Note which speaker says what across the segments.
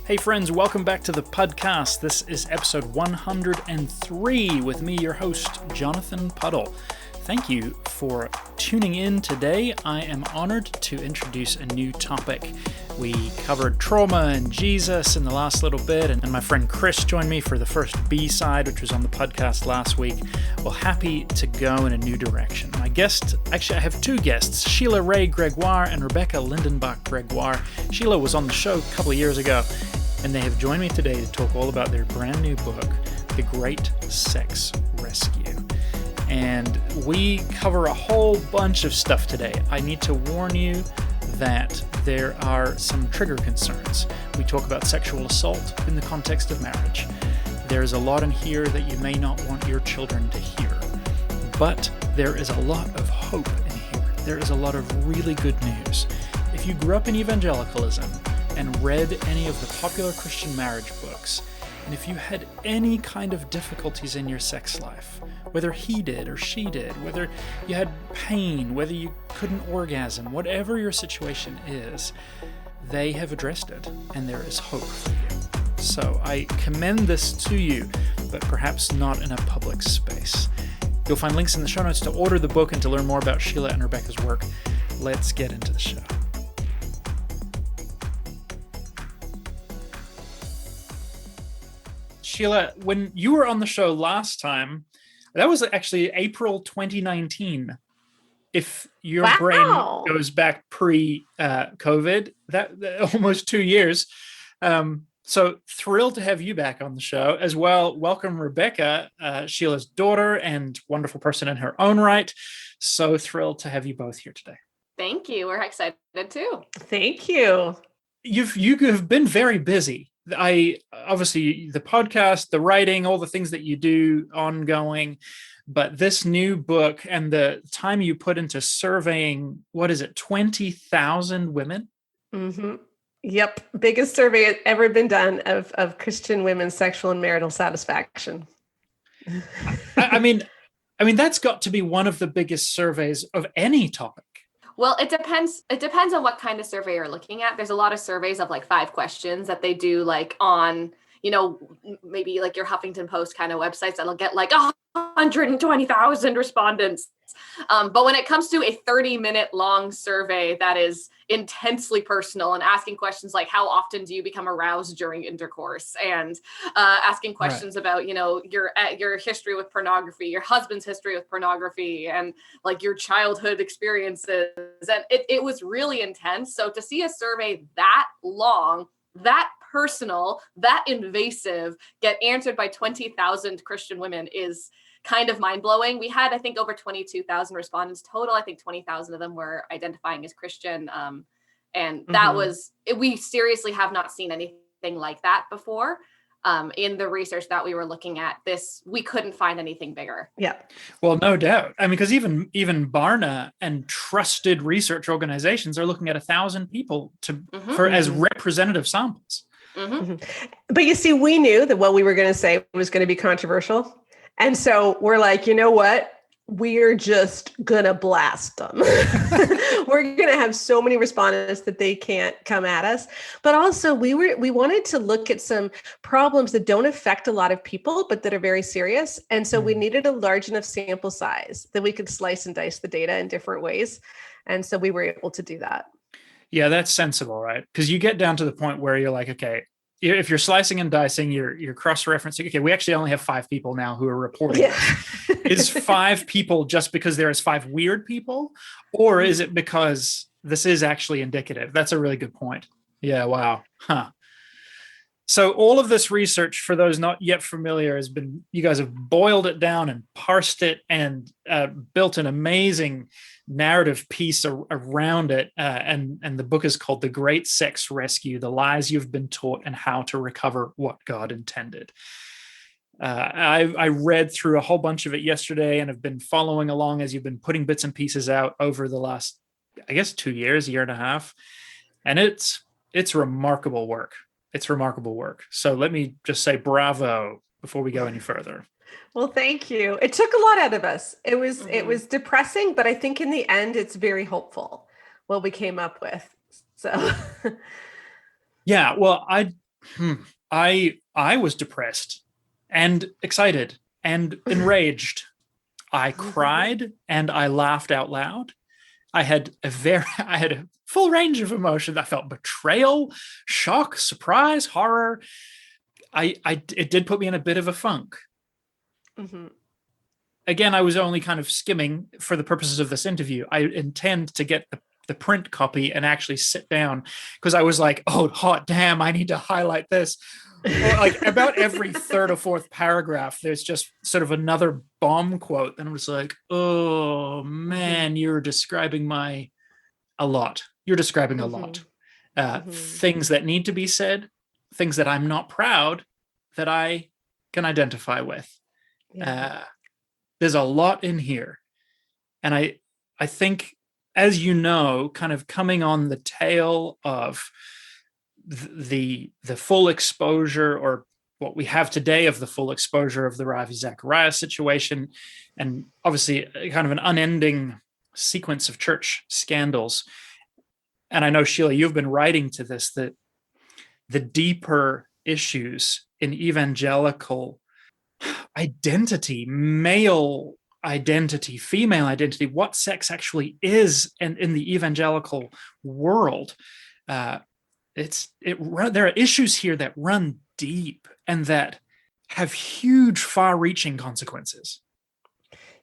Speaker 1: Hey friends, welcome back to the podcast. This is episode 103 with me, your host, Jonathan Puddle. Thank you for tuning in today. I am honored to introduce a new topic. We covered trauma and Jesus in the last little bit, and my friend Chris joined me for the first B-side, which was on the podcast last week. Well, happy to go in a new direction. My guest, actually I have two guests, Sheila Wray Gregoire and Rebecca Lindenbach Gregoire. Sheila was on the show a couple of years ago, and they have joined me today to talk all about their brand new book, The Great Sex Rescue. And we cover a whole bunch of stuff today. I need to warn you that there are some trigger concerns. We talk about sexual assault in the context of marriage. There's a lot in here that you may not want your children to hear. But there is a lot of hope in here. There is a lot of really good news. If you grew up in evangelicalism and read any of the popular Christian marriage books, and if you had any kind of difficulties in your sex life, whether he did or she did, whether you had pain, whether you couldn't orgasm, whatever your situation is, they have addressed it, and there is hope for you. So I commend this to you, but perhaps not in a public space. You'll find links in the show notes to order the book and to learn more about Sheila and Rebecca's work. Let's get into the show. Sheila, when you were on the show last time, that was actually April 2019. If your brain goes back pre-COVID, that almost 2 years. So thrilled to have you back on the show as well. Welcome, Rebecca, Sheila's daughter and wonderful person in her own right. So thrilled to have you both here today.
Speaker 2: Thank you. We're excited too.
Speaker 3: Thank you.
Speaker 1: You have been very busy. Obviously the podcast, the writing, all the things that you do ongoing, but this new book and the time you put into surveying, 20,000 women?
Speaker 3: Mm-hmm. Yep. Biggest survey ever been done of Christian women's sexual and marital satisfaction.
Speaker 1: I mean, that's got to be one of the biggest surveys of any topic.
Speaker 2: Well, it depends. It depends on what kind of survey you're looking at. There's a lot of surveys of like 5 questions that they do like on, maybe like your Huffington Post kind of websites that'll get like 120,000 respondents. But when it comes to a 30-minute long survey that is intensely personal and asking questions like how often do you become aroused during intercourse, and asking questions about, your history with pornography, your husband's history with pornography, and like your childhood experiences. And it was really intense. So to see a survey that long, that personal, that invasive get answered by 20,000 Christian women is kind of mind-blowing. We had, I think, over 22,000 respondents total. I think 20,000 of them were identifying as Christian. And that we seriously have not seen anything like that before. In the research that we were looking at, we couldn't find anything bigger.
Speaker 3: Yeah.
Speaker 1: Well, no doubt. I mean, because even Barna and trusted research organizations are looking at 1,000 people as representative samples.
Speaker 3: Mm-hmm. But you see, we knew that what we were going to say was going to be controversial. And so we're like, you know what? We're just going to blast them. We're going to have so many respondents that they can't come at us. But also we wanted to look at some problems that don't affect a lot of people, but that are very serious. And so we needed a large enough sample size that we could slice and dice the data in different ways. And so we were able to do that. Yeah,
Speaker 1: that's sensible, right? Because you get down to the point where you're like, okay, if you're slicing and dicing, you're cross-referencing. Okay, we actually only have 5 people now who are reporting. Yeah. Is 5 people just because there is 5 weird people, or is it because this is actually indicative? That's a really good point. Yeah. Wow. Huh. So all of this research, for those not yet familiar, you guys have boiled it down and parsed it and built an amazing narrative piece around it. And the book is called The Great Sex Rescue: The Lies You've Been Taught and How to Recover What God Intended. I read through a whole bunch of it yesterday and have been following along as you've been putting bits and pieces out over the last, I guess, 2 years, year and a half. And it's remarkable work. It's remarkable work. So let me just say bravo before we go any further.
Speaker 3: Well, thank you. It took a lot out of us. It was depressing, but I think in the end, it's very hopeful what we came up with. So,
Speaker 1: yeah. Well, I was depressed and excited and enraged. I cried and I laughed out loud. I had a full range of emotions. I felt betrayal, shock, surprise, horror. It did put me in a bit of a funk.
Speaker 3: Mm-hmm.
Speaker 1: Again, I was only kind of skimming for the purposes of this interview. I intend to get the print copy and actually sit down, because I was like, oh, hot damn, I need to highlight this. Or like about every third or fourth paragraph, there's just sort of another bomb quote. And I'm just like, oh man, you're describing a lot. You're describing a lot. Things that need to be said, things that I'm not proud that I can identify with. Yeah. There's a lot in here. And I think, as you know, kind of coming on the tail of the full exposure, or what we have today of the full exposure of the Ravi Zacharias situation, and obviously kind of an unending sequence of church scandals. And I know, Sheila, you've been writing to this, that the deeper issues in evangelical identity, male identity, female identity, what sex actually is, and in the evangelical world, there are issues here that run deep and that have huge, far-reaching consequences.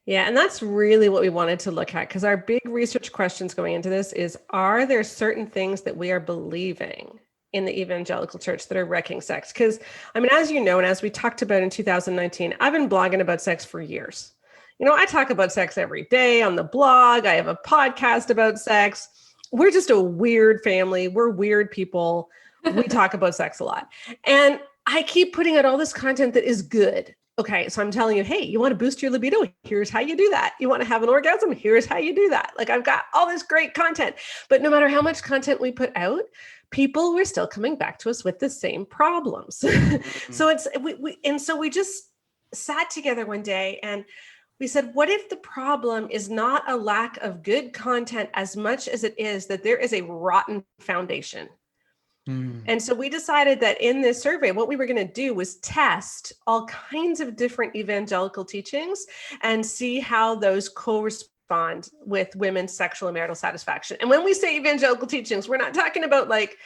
Speaker 3: Yeah, and that's really what we wanted to look at, because our big research questions going into this is, are there certain things that we are believing in the evangelical church that are wrecking sex? Because, I mean, as you know, and as we talked about in 2019, I've been blogging about sex for years. You know, I talk about sex every day on the blog. I have a podcast about sex. We're just a weird family. We're weird people. We talk about sex a lot. And I keep putting out all this content that is good. Okay, so I'm telling you, hey, you want to boost your libido? Here's how you do that. You want to have an orgasm? Here's how you do that. Like, I've got all this great content. But no matter how much content we put out, people were still coming back to us with the same problems. So we just sat together one day and we said, what if the problem is not a lack of good content as much as it is that there is a rotten foundation? And so we decided that in this survey, what we were going to do was test all kinds of different evangelical teachings and see how those correspond with women's sexual and marital satisfaction. And when we say evangelical teachings, we're not talking about like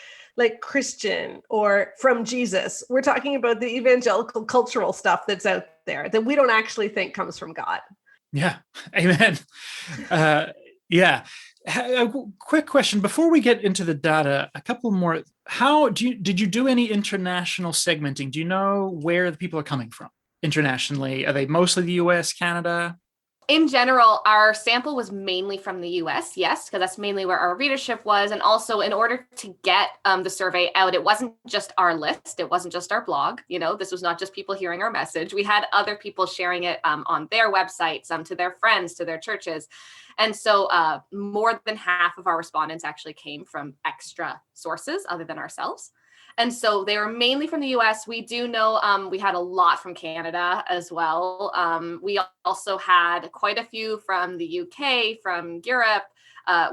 Speaker 3: Christian or from Jesus. We're talking about the evangelical cultural stuff that's out there that we don't actually think comes from God.
Speaker 1: Yeah. Amen. Yeah. A quick question before we get into the data, a couple more. Did you do any international segmenting? Do you know where the people are coming from internationally? Are they mostly the US, Canada?
Speaker 2: In general, our sample was mainly from the US, yes, because that's mainly where our readership was. And also, in order to get the survey out, it wasn't just our list. It wasn't just our blog. You know, this was not just people hearing our message. We had other people sharing it on their websites, to their friends, to their churches. And so more than half of our respondents actually came from extra sources other than ourselves. And so they were mainly from the US. We do know we had a lot from Canada as well. We also had quite a few from the UK, from Europe.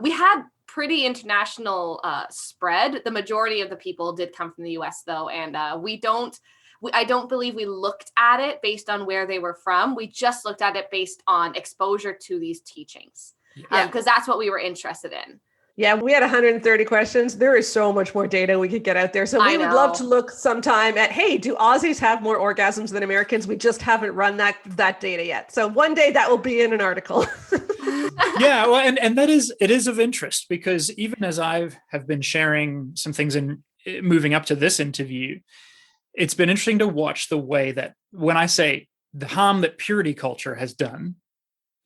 Speaker 2: We had pretty international spread. The majority of the people did come from the US though. And I don't believe we looked at it based on where they were from. We just looked at it based on exposure to these teachings, because that's what we were interested in.
Speaker 3: Yeah, we had 130 questions. There is so much more data we could get out there. So we would love to look sometime at, hey, do Aussies have more orgasms than Americans? We just haven't run that data yet. So one day that will be in an article.
Speaker 1: Yeah, well, and it is of interest, because even as I have been sharing some things in moving up to this interview, it's been interesting to watch the way that when I say the harm that purity culture has done,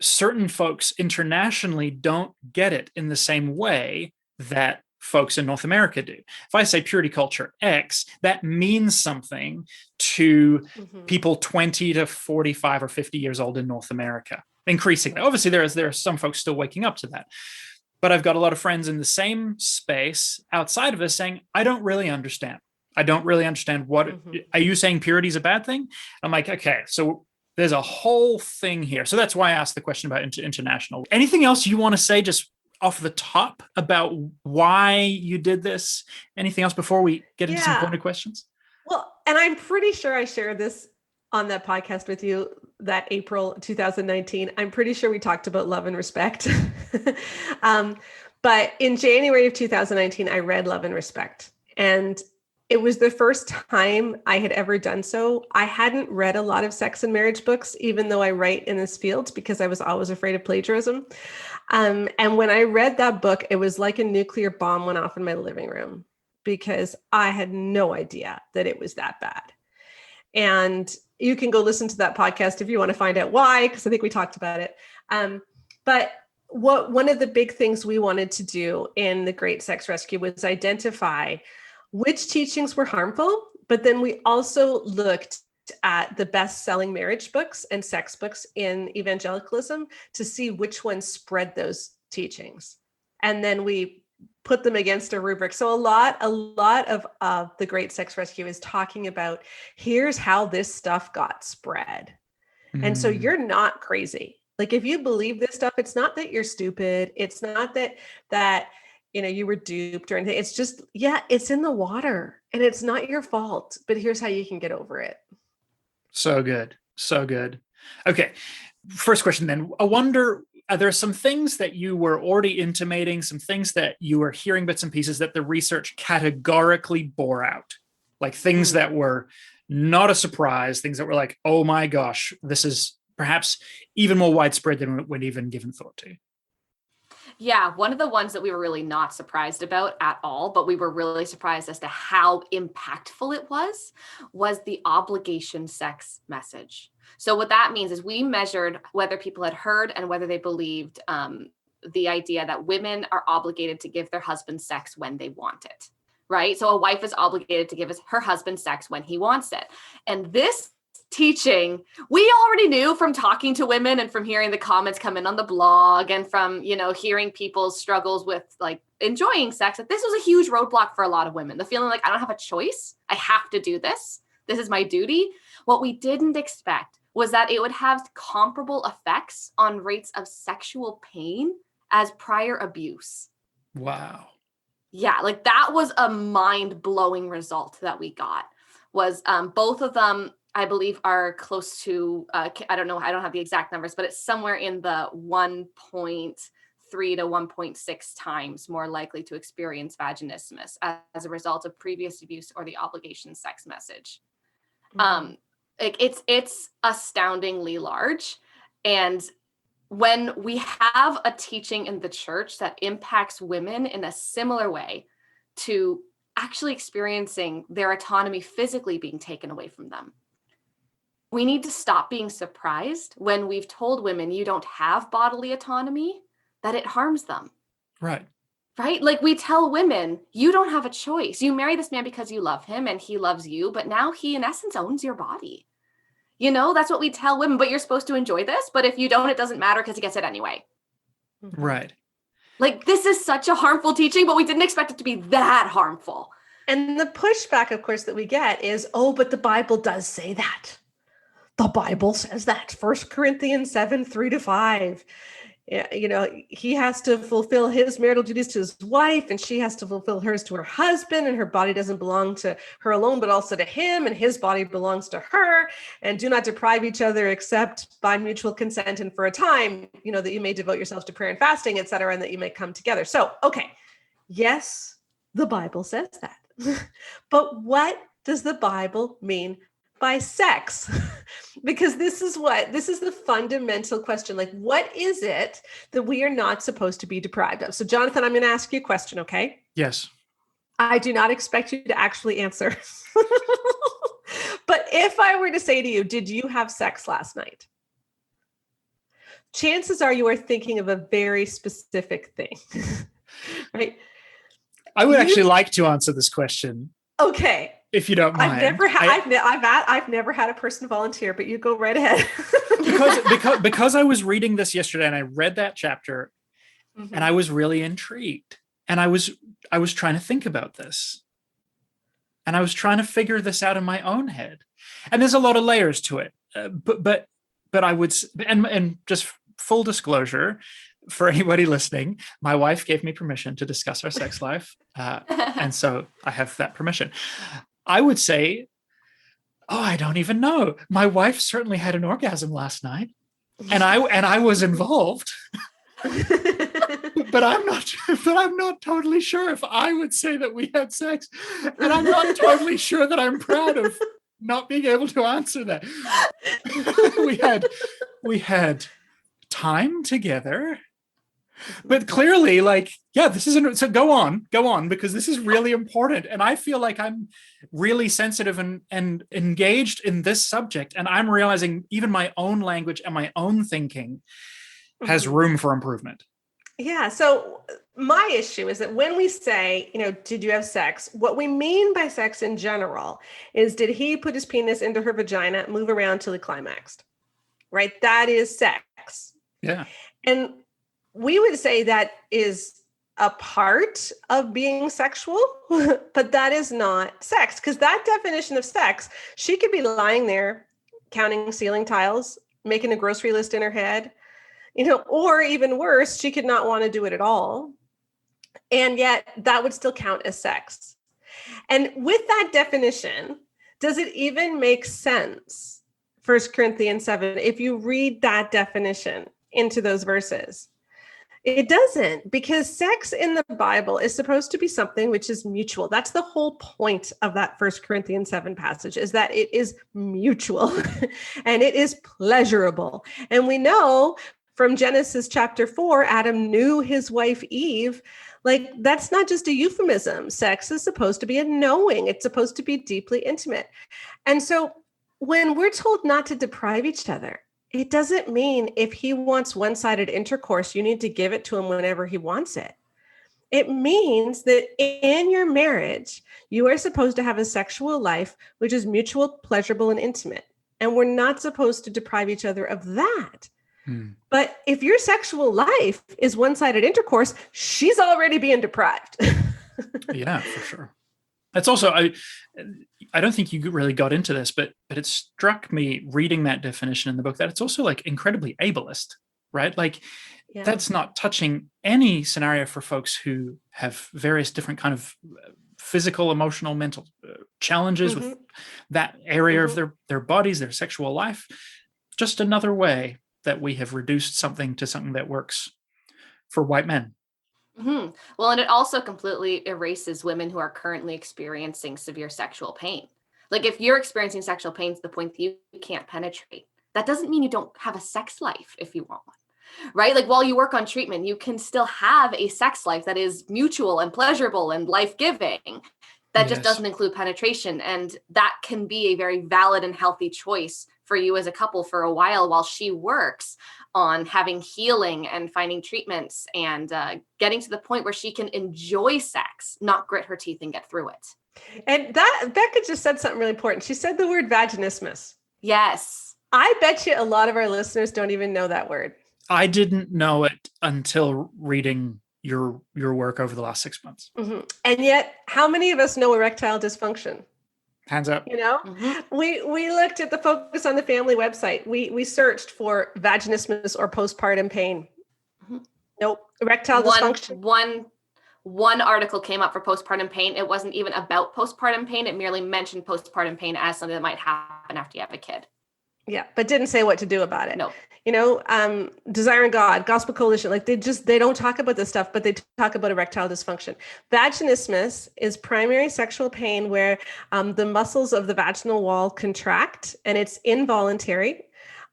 Speaker 1: certain folks internationally don't get it in the same way that folks in North America do. If I say purity culture X, that means something to people 20 to 45 or 50 years old in North America, increasingly. Obviously, there are some folks still waking up to that. But I've got a lot of friends in the same space outside of us saying, I don't really understand. I don't really understand what, are you saying purity is a bad thing? I'm like, okay, so there's a whole thing here. So that's why I asked the question about international. Anything else you want to say just off the top about why you did this? Anything else before we get into some pointed questions?
Speaker 3: Well, and I'm pretty sure I shared this on that podcast with you that April 2019. I'm pretty sure we talked about love and respect. But in January of 2019, I read Love and Respect. And it was the first time I had ever done so. I hadn't read a lot of sex and marriage books, even though I write in this field, because I was always afraid of plagiarism. And when I read that book, it was like a nuclear bomb went off in my living room, because I had no idea that it was that bad. And you can go listen to that podcast if you want to find out why, because I think we talked about it. But one of the big things we wanted to do in the Great Sex Rescue was identify which teachings were harmful, but then we also looked at the best-selling marriage books and sex books in evangelicalism to see which ones spread those teachings. And then we put them against a rubric. So a lot of the Great Sex Rescue is talking about, here's how this stuff got spread. And so you're not crazy. Like, if you believe this stuff, it's not that you're stupid. It's not that you were duped or anything. It's just, it's in the water and it's not your fault, but here's how you can get over it.
Speaker 1: So good. So good. Okay. First question then. I wonder, are there some things that you were already intimating, some things that you were hearing bits and pieces that the research categorically bore out? Like things that were not a surprise, things that were like, oh my gosh, this is perhaps even more widespread than we'd even given thought to.
Speaker 2: Yeah, one of the ones that we were really not surprised about at all, but we were really surprised as to how impactful it was the obligation sex message. So what that means is we measured whether people had heard and whether they believed the idea that women are obligated to give their husband sex when they want it, right? So a wife is obligated to give her husband sex when he wants it. And this teaching we already knew from talking to women and from hearing the comments come in on the blog and from hearing people's struggles with like enjoying sex, that this was a huge roadblock for a lot of women. The feeling like, I don't have a choice, I have to do this is my duty. What we didn't expect was that it would have comparable effects on rates of sexual pain as prior abuse.
Speaker 1: Wow.
Speaker 2: Yeah, like that was a mind-blowing result that we got. Was both of them, I believe, are close to, I don't know, I don't have the exact numbers, but it's somewhere in the 1.3 to 1.6 times more likely to experience vaginismus as a result of previous abuse or the obligation sex message. It's astoundingly large. And when we have a teaching in the church that impacts women in a similar way to actually experiencing their autonomy physically being taken away from them, we need to stop being surprised when we've told women you don't have bodily autonomy, that it harms them.
Speaker 1: Right.
Speaker 2: Right? Like we tell women, you don't have a choice. You marry this man because you love him and he loves you, but now he in essence owns your body. That's what we tell women, but you're supposed to enjoy this. But if you don't, it doesn't matter because he gets it anyway.
Speaker 1: Right.
Speaker 2: Like this is such a harmful teaching, but we didn't expect it to be that harmful.
Speaker 3: And the pushback, of course, that we get is, oh, but the Bible does say that. The Bible says that. 1 Corinthians 7, 3-5. He has to fulfill his marital duties to his wife, and she has to fulfill hers to her husband, and her body doesn't belong to her alone, but also to him, and his body belongs to her. And do not deprive each other except by mutual consent and for a time, that you may devote yourselves to prayer and fasting, et cetera, and that you may come together. So, okay, yes, the Bible says that. But what does the Bible mean by sex? Because this is the fundamental question. Like, what is it that we are not supposed to be deprived of? So, Jonathan, I'm going to ask you a question, okay?
Speaker 1: Yes.
Speaker 3: I do not expect you to actually answer. But if I were to say to you, did you have sex last night? Chances are you are thinking of a very specific thing, right?
Speaker 1: I would actually like to answer this question.
Speaker 3: Okay.
Speaker 1: If you don't mind.
Speaker 3: I've never had a person volunteer, but you go right ahead.
Speaker 1: because I was reading this yesterday and I read that chapter and I was really intrigued. And I was trying to think about this. And I was trying to figure this out in my own head. And there's a lot of layers to it. But I would, and just full disclosure, for anybody listening, my wife gave me permission to discuss our sex life. And so I have that permission. I would say Oh, I don't even know. My wife certainly had an orgasm last night, and I was involved. But I'm not totally sure if I would say that we had sex. And I'm not totally sure that I'm proud of not being able to answer that. we had time together. But clearly, like, yeah, this isn't, so go on, because this is really important. And I feel like I'm really sensitive and engaged in this subject. And I'm realizing even my own language and my own thinking has room for improvement.
Speaker 3: Yeah. So my issue is that when we say, did you have sex? What we mean by sex in general is, did he put his penis into her vagina, move around till he climaxed? Right? That is sex.
Speaker 1: Yeah.
Speaker 3: And we would say that is a part of being sexual, but that is not sex, because that definition of sex, she could be lying there counting ceiling tiles, making a grocery list in her head, or even worse, she could not want to do it at all. And yet that would still count as sex. And with that definition, does it even make sense? 1 Corinthians 7, if you read that definition into those verses, it doesn't, because sex in the Bible is supposed to be something which is mutual. That's the whole point of that 1 Corinthians 7 passage, is that it is mutual and it is pleasurable. And we know from Genesis chapter 4, Adam knew his wife Eve. Like, that's not just a euphemism. Sex is supposed to be a knowing. It's supposed to be deeply intimate. And so when we're told not to deprive each other, it doesn't mean if he wants one-sided intercourse, you need to give it to him whenever he wants it. It means that in your marriage, you are supposed to have a sexual life which is mutual, pleasurable, and intimate. And we're not supposed to deprive each other of that. But if your sexual life is one-sided intercourse, she's already being deprived.
Speaker 1: Yeah, for sure. It's also, I don't think you really got into this, but it struck me reading that definition in the book that it's also like incredibly ableist, right? Like, that's not touching any scenario for folks who have various different kind of physical, emotional, mental challenges with that area of their bodies, their sexual life. Just another way that we have reduced something to something that works for white men.
Speaker 2: Well, and it also completely erases women who are currently experiencing severe sexual pain. Like, if you're experiencing sexual pain to the point that you can't penetrate, that doesn't mean you don't have a sex life if you want one, right? Like, while you work on treatment, you can still have a sex life that is mutual and pleasurable and life-giving. That just doesn't include penetration. And that can be a very valid and healthy choice for you as a couple for a while she works on having healing and finding treatments and getting to the point where she can enjoy sex, not grit her teeth and get through it.
Speaker 3: And that Becca just said something really important. She said the word vaginismus.
Speaker 2: Yes.
Speaker 3: I bet you a lot of our listeners don't even know that word.
Speaker 1: I didn't know it until reading your work over the last 6 months.
Speaker 3: And yet, how many of us know erectile dysfunction?
Speaker 1: Hands up.
Speaker 3: We looked at the Focus on the Family website. We searched for vaginismus or postpartum pain. Nope. Erectile dysfunction.
Speaker 2: One article came up for postpartum pain. It wasn't even about postpartum pain. It merely mentioned postpartum pain as something that might happen after you have a kid.
Speaker 3: Yeah, but didn't say what to do about it.
Speaker 2: No.
Speaker 3: Desiring God, Gospel Coalition, like they don't talk about this stuff, but they talk about erectile dysfunction. Vaginismus is primary sexual pain where the muscles of the vaginal wall contract and it's involuntary,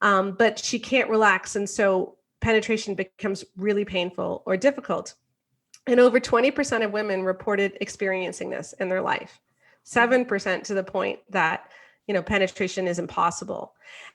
Speaker 3: but she can't relax. And so penetration becomes really painful or difficult. And over 20% of women reported experiencing this in their life, 7% to the point that penetration is impossible.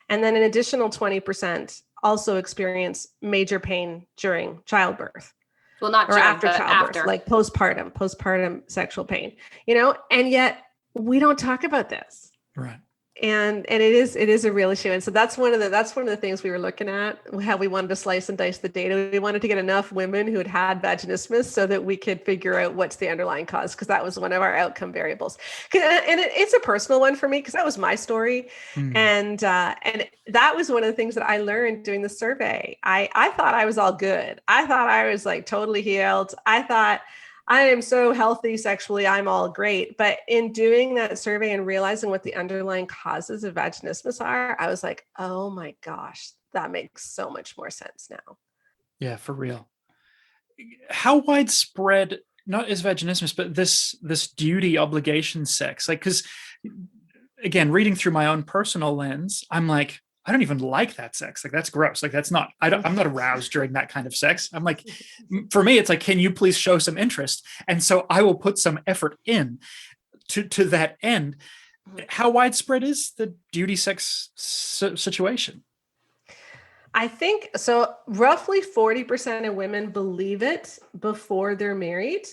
Speaker 3: And then an additional 20% also experience major pain during childbirth.
Speaker 2: Well, not during,
Speaker 3: after childbirth,
Speaker 2: after.
Speaker 3: like postpartum sexual pain, and yet we don't talk about this.
Speaker 1: Right.
Speaker 3: And it is a real issue. And so that's one of the things we were looking at, how we wanted to slice and dice the data. We wanted to get enough women who had vaginismus so that we could figure out what's the underlying cause, because that was one of our outcome variables. And it's a personal one for me because that was my story. And that was one of the things that I learned doing the survey. I thought I was all good. I thought I was like totally healed. I thought I am so healthy sexually, I'm all great. But in doing that survey and realizing what the underlying causes of vaginismus are, I was like, oh my gosh, that makes so much more sense now.
Speaker 1: Yeah, for real. How widespread, not is vaginismus, but this duty obligation sex? Like, because again, reading through my own personal lens, I'm like, I don't even like that sex. Like, that's gross. Like, that's not, I'm not aroused during that kind of sex. I'm like, for me, it's like, can you please show some interest? And so I will put some effort in to that end. How widespread is the duty sex situation?
Speaker 3: I think so. Roughly 40% of women believe it before they're married,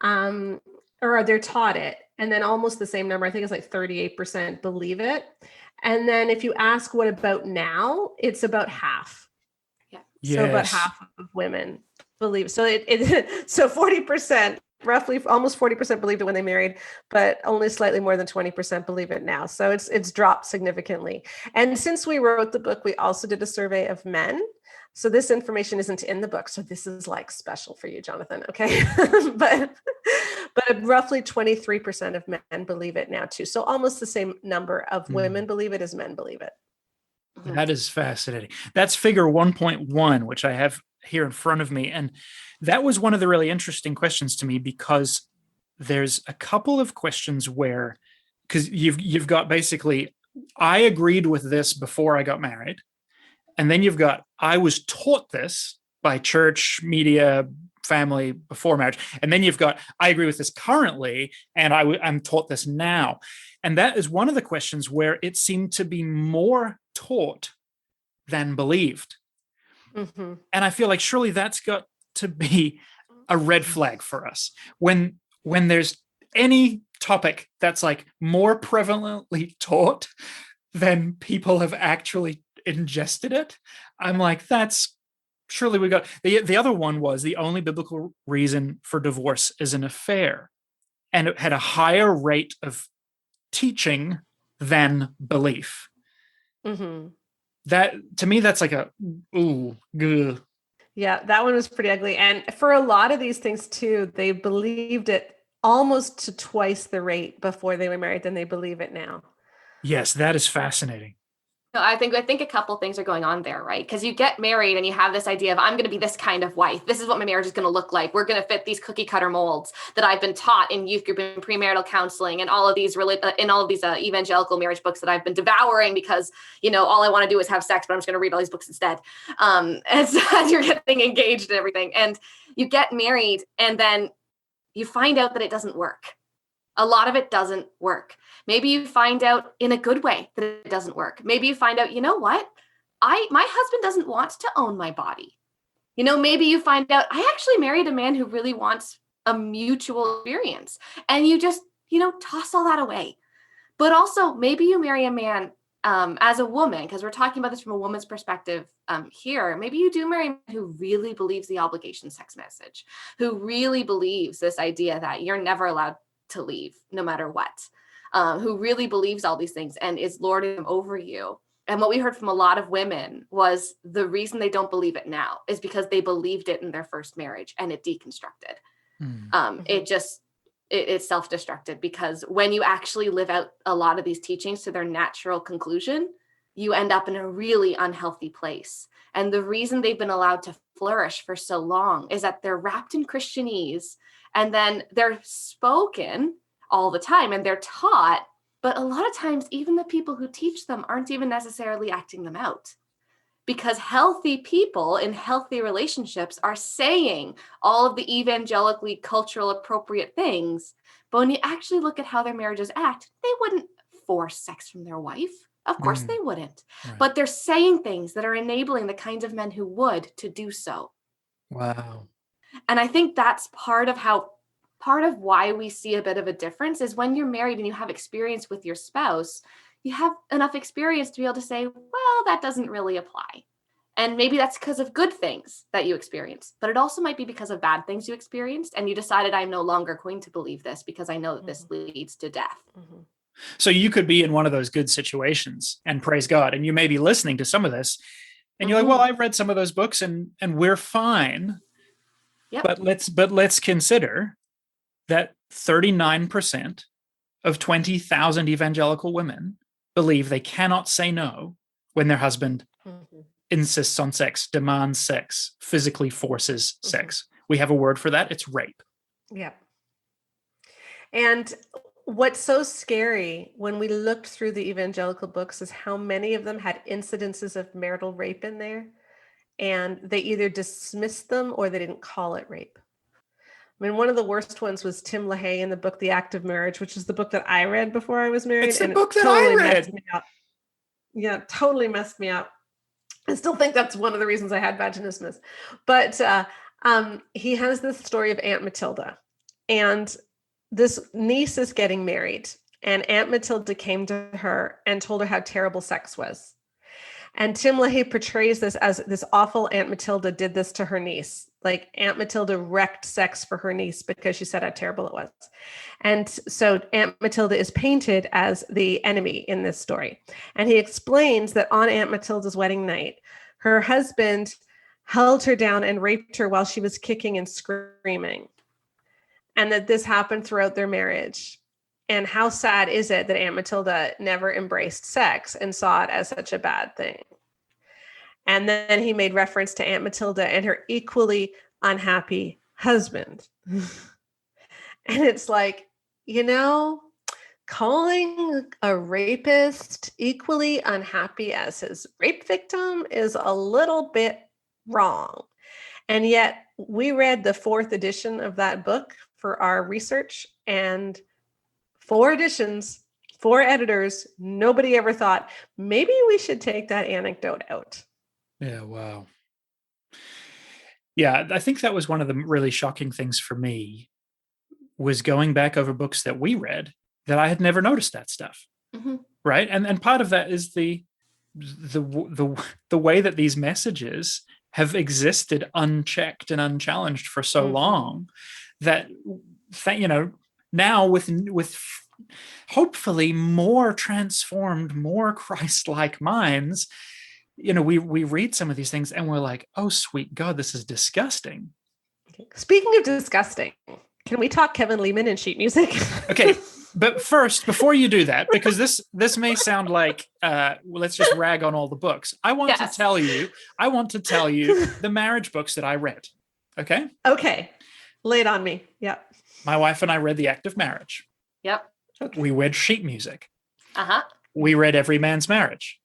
Speaker 3: or they're taught it. And then almost the same number, I think it's like 38% believe it. And then if you ask what about now, it's about half.
Speaker 2: Yeah.
Speaker 1: Yes.
Speaker 3: So about half of women believe. So so 40%, roughly almost 40% believed it when they married, but only slightly more than 20% believe it now. So it's dropped significantly. And since we wrote the book, we also did a survey of men. So this information isn't in the book. So this is like special for you, Jonathan. Okay. but roughly 23% of men believe it now too. So almost the same number of women believe it as men believe it.
Speaker 1: That is fascinating. That's figure 1.1, which I have here in front of me. And that was one of the really interesting questions to me, because there's a couple of questions where, because you've got basically, I agreed with this before I got married. And then you've got, I was taught this by church, media, family before marriage. And then you've got, I agree with this currently, and I'm taught this now. And that is one of the questions where it seemed to be more taught than believed. Mm-hmm. And I feel like surely that's got to be a red flag for us. When there's any topic that's like more prevalently taught than people have actually ingested it, I'm like, that's surely we got. The other one was the only biblical reason for divorce is an affair, and it had a higher rate of teaching than belief. Mm-hmm. That, to me, that's like a ooh, ugh.
Speaker 3: Yeah, that one was pretty ugly. And for a lot of these things too, they believed it almost to twice the rate before they were married than they believe it now.
Speaker 1: Yes, that is fascinating.
Speaker 2: No, I think a couple things are going on there, right? Because you get married and you have this idea of, I'm going to be this kind of wife. This is what my marriage is going to look like. We're going to fit these cookie cutter molds that I've been taught in youth group and premarital counseling and all of these evangelical marriage books that I've been devouring because, all I want to do is have sex, but I'm just going to read all these books instead. And so as you're getting engaged and everything, and you get married and then you find out that it doesn't work. A lot of it doesn't work. Maybe you find out in a good way that it doesn't work. Maybe you find out, you know what? My husband doesn't want to own my body. Maybe you find out I actually married a man who really wants a mutual experience. And you just, toss all that away. But also maybe you marry a man as a woman, because we're talking about this from a woman's perspective here. Maybe you do marry a man who really believes the obligation sex message, who really believes this idea that you're never allowed to leave no matter what, who really believes all these things and is lording them over you. And what we heard from a lot of women was the reason they don't believe it now is because they believed it in their first marriage and it deconstructed. It self-destructed, because when you actually live out a lot of these teachings to their natural conclusion, you end up in a really unhealthy place. And the reason they've been allowed to flourish for so long is that they're wrapped in Christianese, and then they're spoken all the time and they're taught, but a lot of times even the people who teach them aren't even necessarily acting them out, because healthy people in healthy relationships are saying all of the evangelically cultural appropriate things. But when you actually look at how their marriages act, they wouldn't force sex from their wife. Of course they wouldn't, right. But they're saying things that are enabling the kinds of men who would to do so.
Speaker 1: Wow.
Speaker 2: And I think that's part of why we see a bit of a difference is when you're married and you have experience with your spouse, you have enough experience to be able to say, well, that doesn't really apply. And maybe that's because of good things that you experienced, but it also might be because of bad things you experienced. And you decided, I'm no longer going to believe this because I know that this leads to death. Mm-hmm.
Speaker 1: So you could be in one of those good situations, and praise God. And you may be listening to some of this and you're like, well, I've read some of those books and we're fine. Yep. But let's consider that 39% of 20,000 evangelical women believe they cannot say no when their husband insists on sex, demands sex, physically forces sex. We have a word for that. It's rape.
Speaker 3: Yeah. And what's so scary when we looked through the evangelical books is how many of them had incidences of marital rape in there, and they either dismissed them or they didn't call it rape. I mean, one of the worst ones was Tim LaHaye in the book The Act of Marriage, which is the book that I read before I was married.
Speaker 1: It's the book that I read.
Speaker 3: Yeah, totally messed me up. I still think that's one of the reasons I had vaginismus. But he has this story of Aunt Matilda. And this niece is getting married. And Aunt Matilda came to her and told her how terrible sex was. And Tim LaHaye portrays this as this awful Aunt Matilda did this to her niece. Like Aunt Matilda wrecked sex for her niece because she said how terrible it was. And so Aunt Matilda is painted as the enemy in this story. And he explains that on Aunt Matilda's wedding night, her husband held her down and raped her while she was kicking and screaming. And that this happened throughout their marriage. And how sad is it that Aunt Matilda never embraced sex and saw it as such a bad thing? And then he made reference to Aunt Matilda and her equally unhappy husband. And it's like, calling a rapist equally unhappy as his rape victim is a little bit wrong. And yet we read the 4th edition of that book for our research, and 4 editions, 4 editors, nobody ever thought, maybe we should take that anecdote out.
Speaker 1: Yeah, wow. Yeah, I think that was one of the really shocking things for me, was going back over books that we read that I had never noticed that stuff. Right? And part of that is the way that these messages have existed unchecked and unchallenged for so long that now with hopefully more transformed, more Christ-like minds, we read some of these things and we're like, oh, sweet God, this is disgusting.
Speaker 3: Speaking of disgusting, can we talk Kevin Lehman and sheet music?
Speaker 1: Okay, but first, before you do that, because this may sound like let's just rag on all the books. I want to tell you the marriage books that I read. Okay?
Speaker 3: Okay. Lay it on me. Yep.
Speaker 1: My wife and I read The Act of Marriage.
Speaker 2: Yep.
Speaker 3: Okay.
Speaker 1: We read sheet music.
Speaker 2: Uh-huh.
Speaker 1: We read Every Man's Marriage.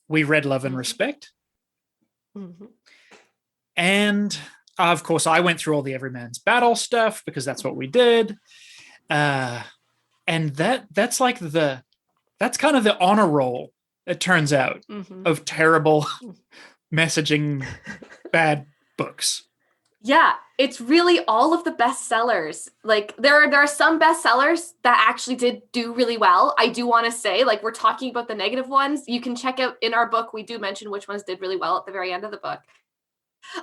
Speaker 1: We read Love and Respect. And of course, I went through all the Every Man's Battle stuff because that's what we did. And that's kind of the honor roll, it turns out, of terrible messaging bad books.
Speaker 2: Yeah, it's really all of the bestsellers. Like there are some bestsellers that actually did do really well. I do want to say, like, we're talking about the negative ones. You can check out in our book. We do mention which ones did really well at the very end of the book.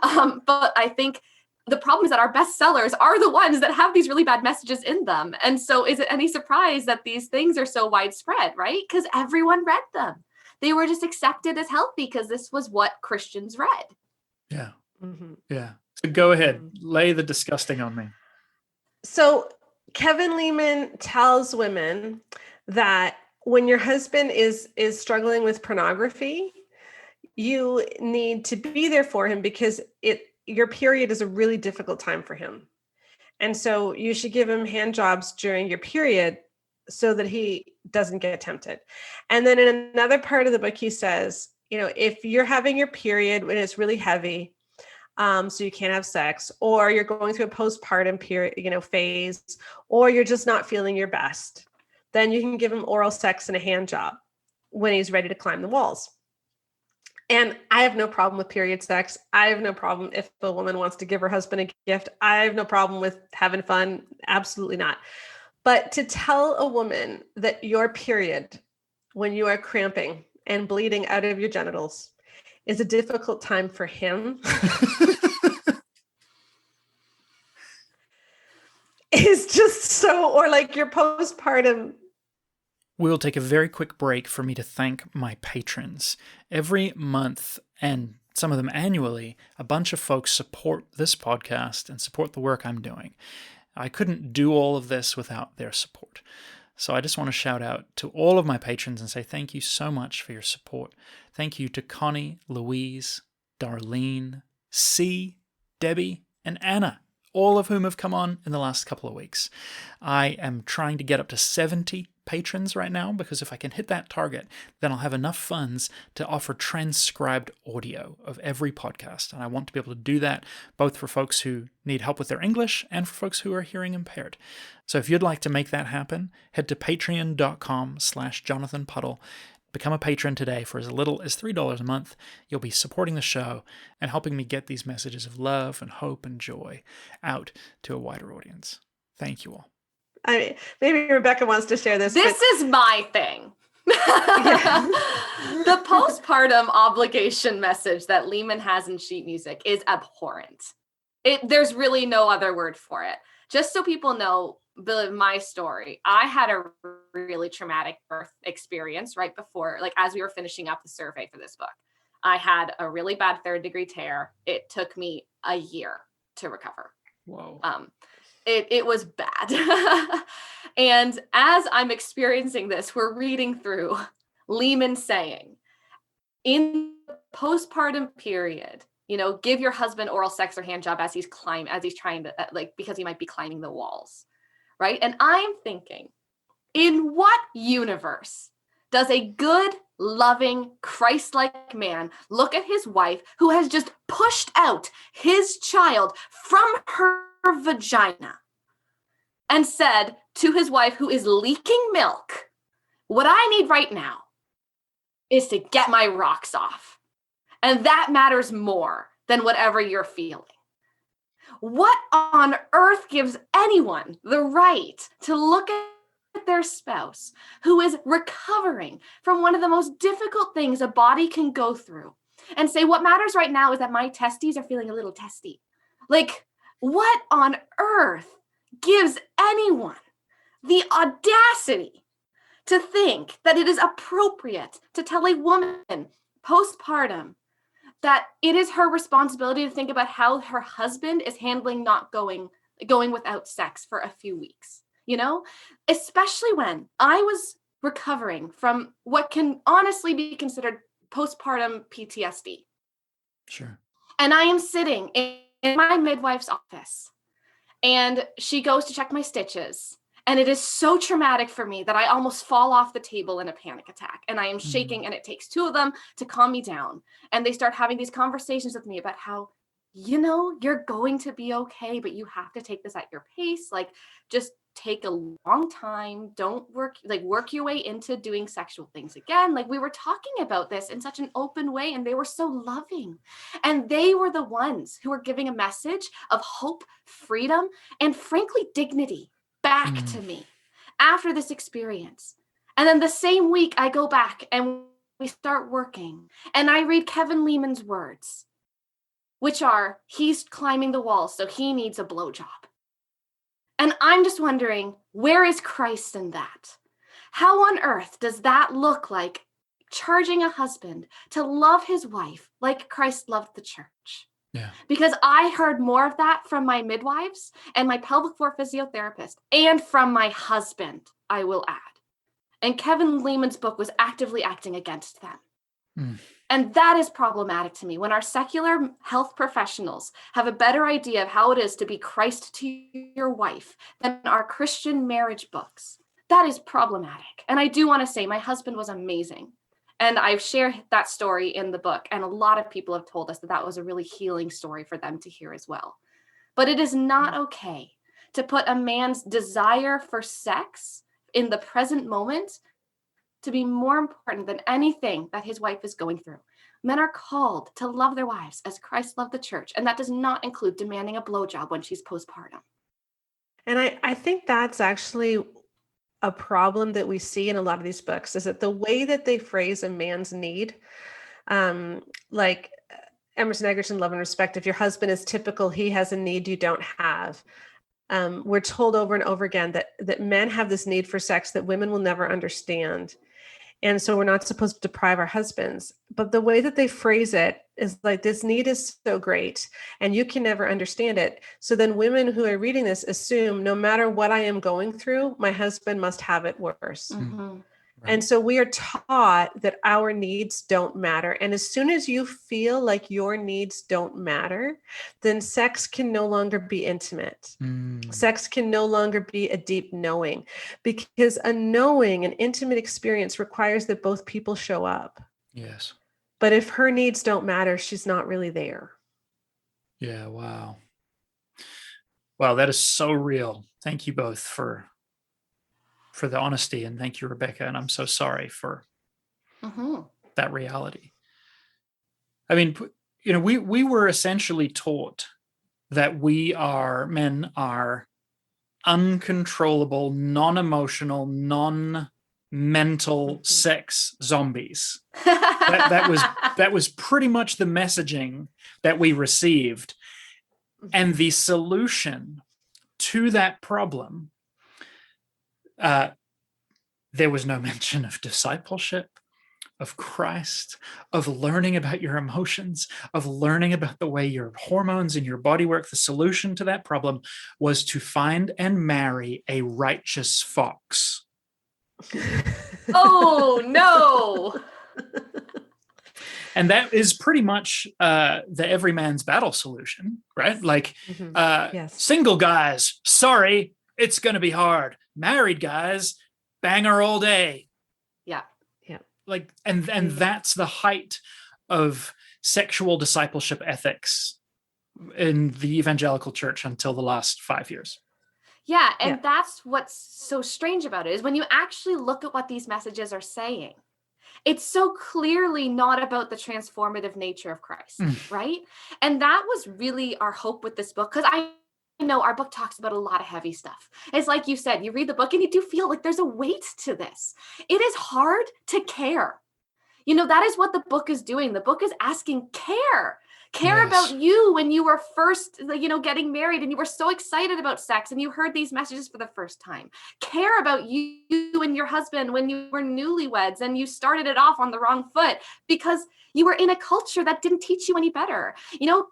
Speaker 2: But I think the problem is that our bestsellers are the ones that have these really bad messages in them. And so is it any surprise that these things are so widespread, right? Because everyone read them. They were just accepted as healthy because this was what Christians read.
Speaker 1: Yeah. Yeah. So go ahead, lay the disgusting on me.
Speaker 3: So Kevin Lehman tells women that when your husband is struggling with pornography, you need to be there for him because your period is a really difficult time for him. And so you should give him hand jobs during your period so that he doesn't get tempted. And then in another part of the book, he says, if you're having your period when it's really heavy, so you can't have sex, or you're going through a postpartum period, phase, or you're just not feeling your best, then you can give him oral sex and a hand job when he's ready to climb the walls. And I have no problem with period sex. I have no problem if a woman wants to give her husband a gift. I have no problem with having fun. Absolutely not. But to tell a woman that your period, when you are cramping and bleeding out of your genitals, is a difficult time for him is just so, or like your postpartum.
Speaker 1: We'll take a very quick break for me to thank my patrons. Every month, and some of them annually, a bunch of folks support this podcast and support the work I'm doing. I couldn't do all of this without their support. So I just want to shout out to all of my patrons and say thank you so much for your support. Thank you to Connie, Louise, Darlene, C, Debbie, and Anna, all of whom have come on in the last couple of weeks. I am trying to get up to 70 patrons right now, because if I can hit that target, then I'll have enough funds to offer transcribed audio of every podcast. And I want to be able to do that both for folks who need help with their English and for folks who are hearing impaired. So if you'd like to make that happen, head to patreon.com/Jonathan Puddle. Become a patron today for as little as $3 a month. You'll be supporting the show and helping me get these messages of love and hope and joy out to a wider audience. Thank you all.
Speaker 3: I mean, maybe Rebecca wants to share this.
Speaker 2: This is my thing. The postpartum obligation message that Lehman has in sheet music is abhorrent. There's really no other word for it. Just so people know my story, I had a really traumatic birth experience right before, like as we were finishing up the survey for this book. I had a really bad 3rd-degree tear. It took me a year to recover.
Speaker 1: Whoa.
Speaker 2: It was bad. And as I'm experiencing this, we're reading through Lehman saying, in the postpartum period, give your husband oral sex or hand job as he's trying to, because he might be climbing the walls, right? And I'm thinking, in what universe does a good, loving, Christ-like man look at his wife who has just pushed out his child from her vagina and said to his wife who is leaking milk, what I need right now is to get my rocks off. And that matters more than whatever you're feeling. What on earth gives anyone the right to look at their spouse who is recovering from one of the most difficult things a body can go through and say, what matters right now is that my testes are feeling a little testy? Like, what on earth gives anyone the audacity to think that it is appropriate to tell a woman postpartum that it is her responsibility to think about how her husband is handling not going without sex for a few weeks, especially when I was recovering from what can honestly be considered postpartum PTSD.
Speaker 1: Sure.
Speaker 2: And I am sitting in my midwife's office, and she goes to check my stitches. And it is so traumatic for me that I almost fall off the table in a panic attack. And I am shaking, and it takes 2 of them to calm me down. And they start having these conversations with me about how, you're going to be okay, but you have to take this at your pace. Like, just take a long time. Don't work your way into doing sexual things again. Like, we were talking about this in such an open way, and they were so loving. And they were the ones who were giving a message of hope, freedom, and frankly, dignity back to me after this experience. And then the same week I go back and we start working, and I read Kevin Lehman's words, which are, he's climbing the wall, so he needs a blowjob. And I'm just wondering, where is Christ in that? How on earth does that look like charging a husband to love his wife like Christ loved the church?
Speaker 1: Yeah.
Speaker 2: Because I heard more of that from my midwives and my pelvic floor physiotherapist, and from my husband, I will add. And Kevin Lehman's book was actively acting against them. And that is problematic to me when our secular health professionals have a better idea of how it is to be Christ to your wife than our Christian marriage books. That is problematic. And I do want to say my husband was amazing. And I've shared that story in the book, and a lot of people have told us that was a really healing story for them to hear as well. But it is not okay to put a man's desire for sex in the present moment to be more important than anything that his wife is going through. Men are called to love their wives as Christ loved the church, and that does not include demanding a blowjob when she's postpartum.
Speaker 3: And I think that's actually a problem that we see in a lot of these books, is that the way that they phrase a man's need, like Emerson Egerton, Love and Respect, if your husband is typical, he has a need you don't have. We're told over and over again that men have this need for sex that women will never understand. And so we're not supposed to deprive our husbands. But the way that they phrase it is like, this need is so great and you can never understand it. So then women who are reading this assume no matter what I am going through, my husband must have it worse.
Speaker 2: Mm-hmm.
Speaker 1: Right.
Speaker 3: And so we are taught that our needs don't matter. And as soon as you feel like your needs don't matter, then sex can no longer be intimate. Sex can no longer be a deep knowing, because a knowing, an intimate experience requires that both people show up.
Speaker 1: Yes.
Speaker 3: But if her needs don't matter, she's not really there.
Speaker 1: Yeah. Wow. Wow. That is so real. Thank you both for the honesty, and thank you, Rebecca. And I'm so sorry for that reality. I mean, we were essentially taught that men are uncontrollable, non-emotional, non-mental sex zombies. That was pretty much the messaging that we received. And the solution to that problem, there was no mention of discipleship, of Christ, of learning about your emotions, of learning about the way your hormones and your body work. The solution to that problem was to find and marry a righteous fox.
Speaker 2: Oh, no.
Speaker 1: And that is pretty much the everyman's battle solution, right? Like,
Speaker 3: Yes.
Speaker 1: Single guys, sorry, it's going to be hard. Married guys, banger all day.
Speaker 2: Yeah.
Speaker 1: Like, and that's the height of sexual discipleship ethics in the evangelical church until the last 5 years.
Speaker 2: Yeah. And that's what's so strange about it, is when you actually look at what these messages are saying, it's so clearly not about the transformative nature of Christ, right? And that was really our hope with this book, because I know our book talks about a lot of heavy stuff. It's like you said, you read the book and you do feel like there's a weight to this. It is hard to care. That is what the book is doing. The book is asking care about you when you were first, getting married and you were so excited about sex and you heard these messages for the first time. Care about you and your husband when you were newlyweds and you started it off on the wrong foot because you were in a culture that didn't teach you any better.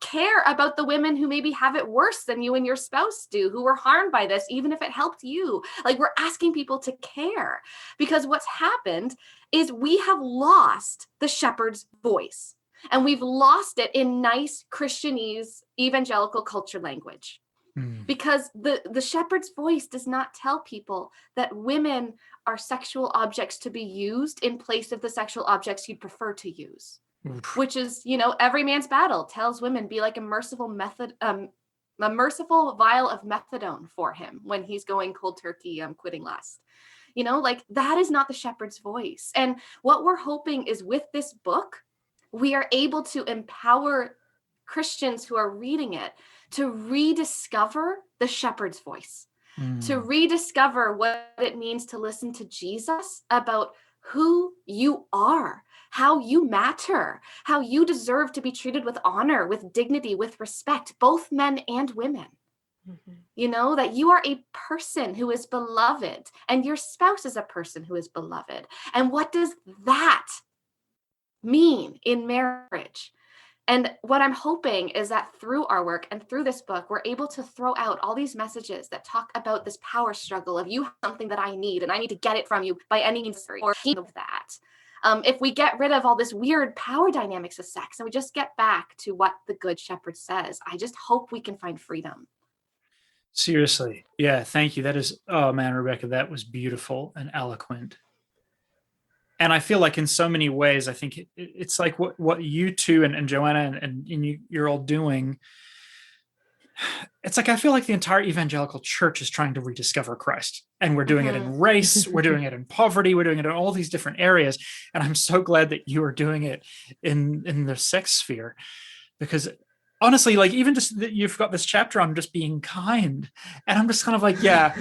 Speaker 2: Care about the women who maybe have it worse than you and your spouse do, who were harmed by this, even if it helped you. Like, we're asking people to care, because what's happened is we have lost the shepherd's voice. And we've lost it in nice Christianese evangelical culture language, because the shepherd's voice does not tell people that women are sexual objects to be used in place of the sexual objects you'd prefer to use, which is, every man's battle tells women, be like a merciful vial of methadone for him when he's going cold turkey, quitting lust. Like, that is not the shepherd's voice. And what we're hoping is, with this book, we are able to empower Christians who are reading it to rediscover the shepherd's voice, to rediscover what it means to listen to Jesus about who you are, how you matter, how you deserve to be treated with honor, with dignity, with respect, both men and women. That you are a person who is beloved and your spouse is a person who is beloved. And what does that mean in marriage? And what I'm hoping is that through our work and through this book, we're able to throw out all these messages that talk about this power struggle of, you have something that I need and I need to get it from you by any means, or of that. If we get rid of all this weird power dynamics of sex and we just get back to what the Good Shepherd says, I just hope we can find freedom.
Speaker 1: Seriously. Yeah. Thank you. That is, oh man, Rebecca, that was beautiful and eloquent. And I feel like in so many ways, I think it's like what you two and Joanna and you're all doing. It's like, I feel like the entire evangelical church is trying to rediscover Christ, and we're doing it in race. We're doing it in poverty. We're doing it in all these different areas. And I'm so glad that you are doing it in the sex sphere, because honestly, like, even just that you've got this chapter on just being kind. And I'm just kind of like, yeah,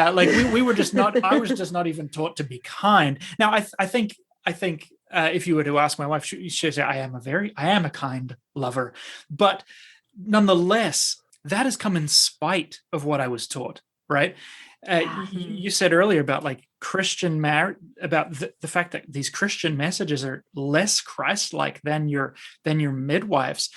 Speaker 1: like we were just not, I was just not even taught to be kind. Now, I think if you were to ask my wife, she'd say, I am a kind lover. But nonetheless, that has come in spite of what I was taught, right? You said earlier about, like, about the fact that these Christian messages are less Christ-like than your midwives.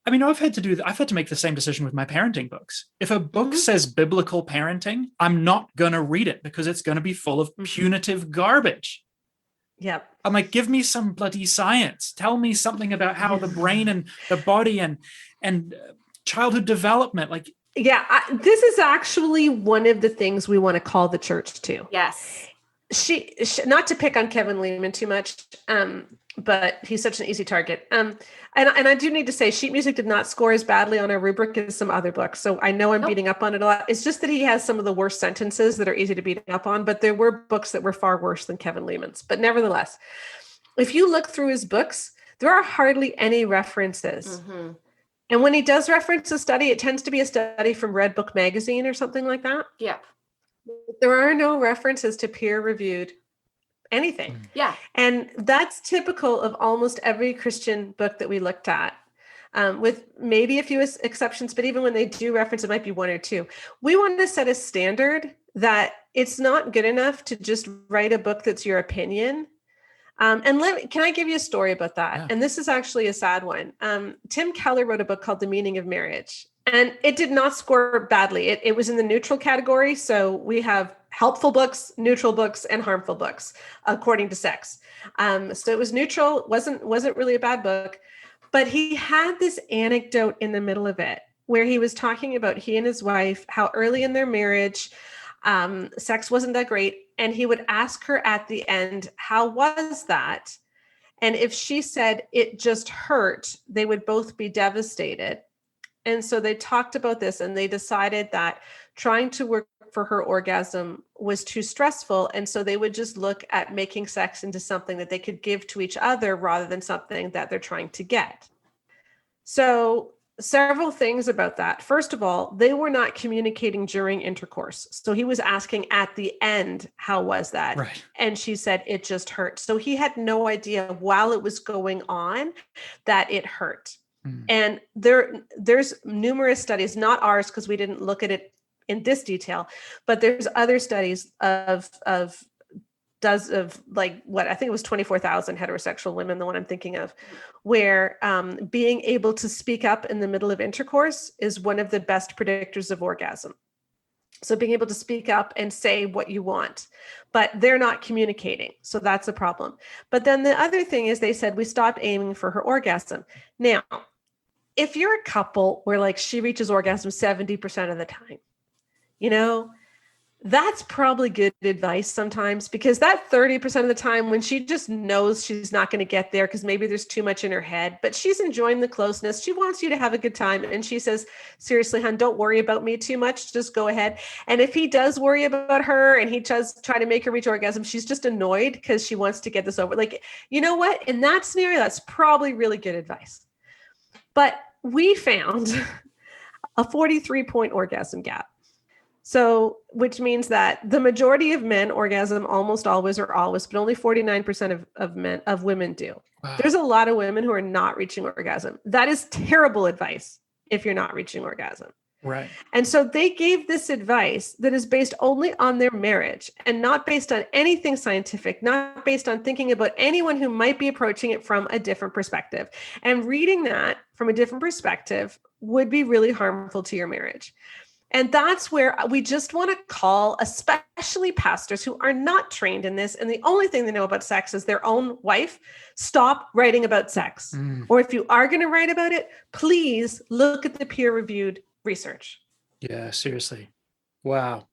Speaker 1: I mean, I've had to make the same decision with my parenting books. If a book says biblical parenting, I'm not going to read it because it's going to be full of punitive garbage.
Speaker 3: Yep.
Speaker 1: I'm like, give me some bloody science. Tell me something about how the brain and the body and childhood development, like.
Speaker 3: Yeah, this is actually one of the things we want to call the church to.
Speaker 2: Yes.
Speaker 3: She not to pick on Kevin Lehman too much, but he's such an easy target. And I do need to say, sheet music did not score as badly on our rubric as some other books. So I know I'm beating up on it a lot. It's just that he has some of the worst sentences that are easy to beat up on, but there were books that were far worse than Kevin Lehman's. But nevertheless, if you look through his books, there are hardly any references. Mm-hmm. And when he does reference a study, it tends to be a study from Red Book Magazine or something like that.
Speaker 2: Yep.
Speaker 3: There are no references to peer-reviewed anything.
Speaker 2: Yeah.
Speaker 3: And that's typical of almost every Christian book that we looked at, with maybe a few exceptions, but even when they do reference, it might be one or two. We want to set a standard that it's not good enough to just write a book that's your opinion. Can I give you a story about that? Yeah. And this is actually a sad one. Tim Keller wrote a book called The Meaning of Marriage, and it did not score badly. It was in the neutral category. So we have helpful books, neutral books, and harmful books, according to sex. So it was neutral, wasn't really a bad book, but he had this anecdote in the middle of it where he was talking about he and his wife, how early in their marriage, sex wasn't that great. And he would ask her at the end, how was that? And if she said it just hurt, they would both be devastated. And so they talked about this and they decided that trying to work for her orgasm was too stressful. And so they would just look at making sex into something that they could give to each other rather than something that they're trying to get. So several things about that. First of all, they were not communicating during intercourse. So he was asking at the end, how was that?
Speaker 1: Right.
Speaker 3: And she said, it just hurt. So he had no idea while it was going on that it hurt. And there's numerous studies, not ours, because we didn't look at it in this detail, but there's other studies of like what I think it was 24,000 heterosexual women, the one I'm thinking of, where being able to speak up in the middle of intercourse is one of the best predictors of orgasm. So being able to speak up and say what you want, but they're not communicating. So that's a problem. But then the other thing is they said we stopped aiming for her orgasm. Now, if you're a couple where like she reaches orgasm 70% of the time, that's probably good advice sometimes, because that 30% of the time when she just knows she's not going to get there because maybe there's too much in her head, but she's enjoying the closeness. She wants you to have a good time. And she says, seriously, hon, don't worry about me too much. Just go ahead. And if he does worry about her and he does try to make her reach orgasm, she's just annoyed because she wants to get this over. Like, you know what? In that scenario, that's probably really good advice. But we found a 43-point orgasm gap. So, which means that the majority of men orgasm almost always or always, but only 49% of women do. Wow. There's a lot of women who are not reaching orgasm. That is terrible advice if you're not reaching orgasm.
Speaker 1: Right.
Speaker 3: And so they gave this advice that is based only on their marriage and not based on anything scientific, not based on thinking about anyone who might be approaching it from a different perspective. And reading that from a different perspective would be really harmful to your marriage. And that's where we just want to call, especially pastors who are not trained in this, and the only thing they know about sex is their own wife, stop writing about sex. Or if you are going to write about it, please look at the peer-reviewed research.
Speaker 1: Yeah, seriously. Wow.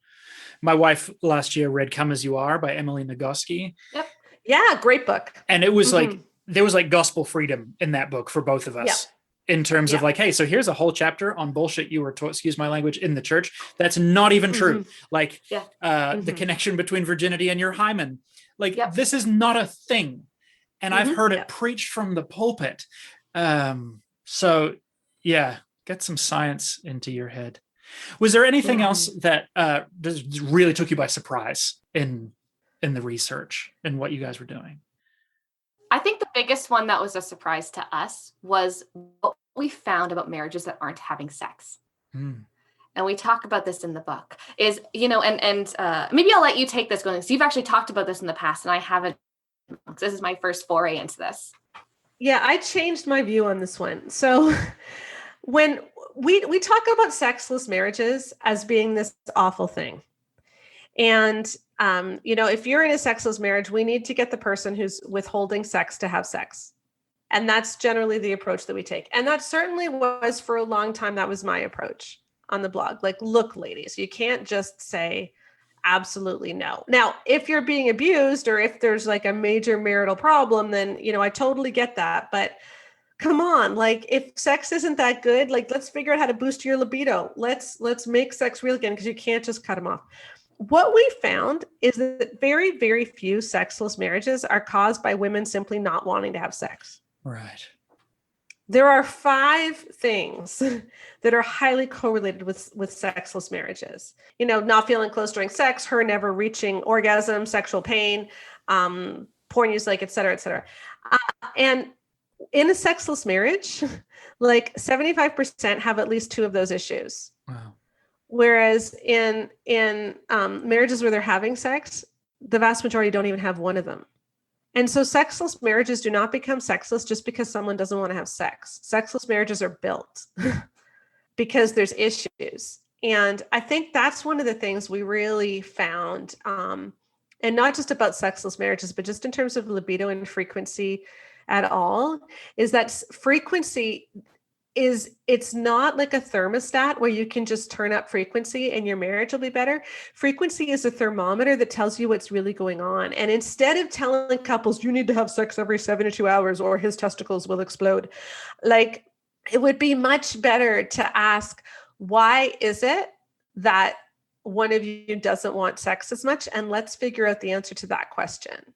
Speaker 1: My wife last year read Come As You Are by Emily Nagoski.
Speaker 3: Yep. Yeah, great book.
Speaker 1: And it was like, there was like gospel freedom in that book for both of us. Yep. In terms of like, hey, so here's a whole chapter on bullshit you were taught, excuse my language, in the church. That's not even true. Like the connection between virginity and your hymen. Like this is not a thing. And I've heard it preached from the pulpit. So yeah, get some science into your head. Was there anything else that really took you by surprise in the research and what you guys were doing?
Speaker 2: I think the biggest one that was a surprise to us was what we found about marriages that aren't having sex. And and we talk about this in the book, is, and maybe I'll let you take this going. So you've actually talked about this in the past, and I haven't. This is my first foray into this.
Speaker 3: Yeah, I changed my view on this one. So when we talk about sexless marriages as being this awful thing. And, if you're in a sexless marriage, we need to get the person who's withholding sex to have sex. And that's generally the approach that we take. And that certainly was, for a long time, that was my approach on the blog. Like, look, ladies, you can't just say absolutely no. Now, if you're being abused or if there's like a major marital problem, then, I totally get that. But come on, like, if sex isn't that good, like, let's figure out how to boost your libido. Let's make sex real again, because you can't just cut them off. What we found is that very, very few sexless marriages are caused by women simply not wanting to have sex.
Speaker 1: Right.
Speaker 3: There are 5 things that are highly correlated with sexless marriages. Not feeling close during sex, her never reaching orgasm, sexual pain, porn use, like, et cetera, et cetera. And in a sexless marriage, like 75% have at least 2 of those issues.
Speaker 1: Wow.
Speaker 3: Whereas in marriages where they're having sex, the vast majority don't even have one of them. And so sexless marriages do not become sexless just because someone doesn't want to have sex. Sexless marriages are built because there's issues. And I think that's one of the things we really found, and not just about sexless marriages, but just in terms of libido and frequency at all, is that frequency it's not like a thermostat where you can just turn up frequency and your marriage will be better. Frequency is a thermometer that tells you what's really going on. And instead of telling couples, you need to have sex every 72 hours or his testicles will explode, like, it would be much better to ask, why is it that one of you doesn't want sex as much? And let's figure out the answer to that question.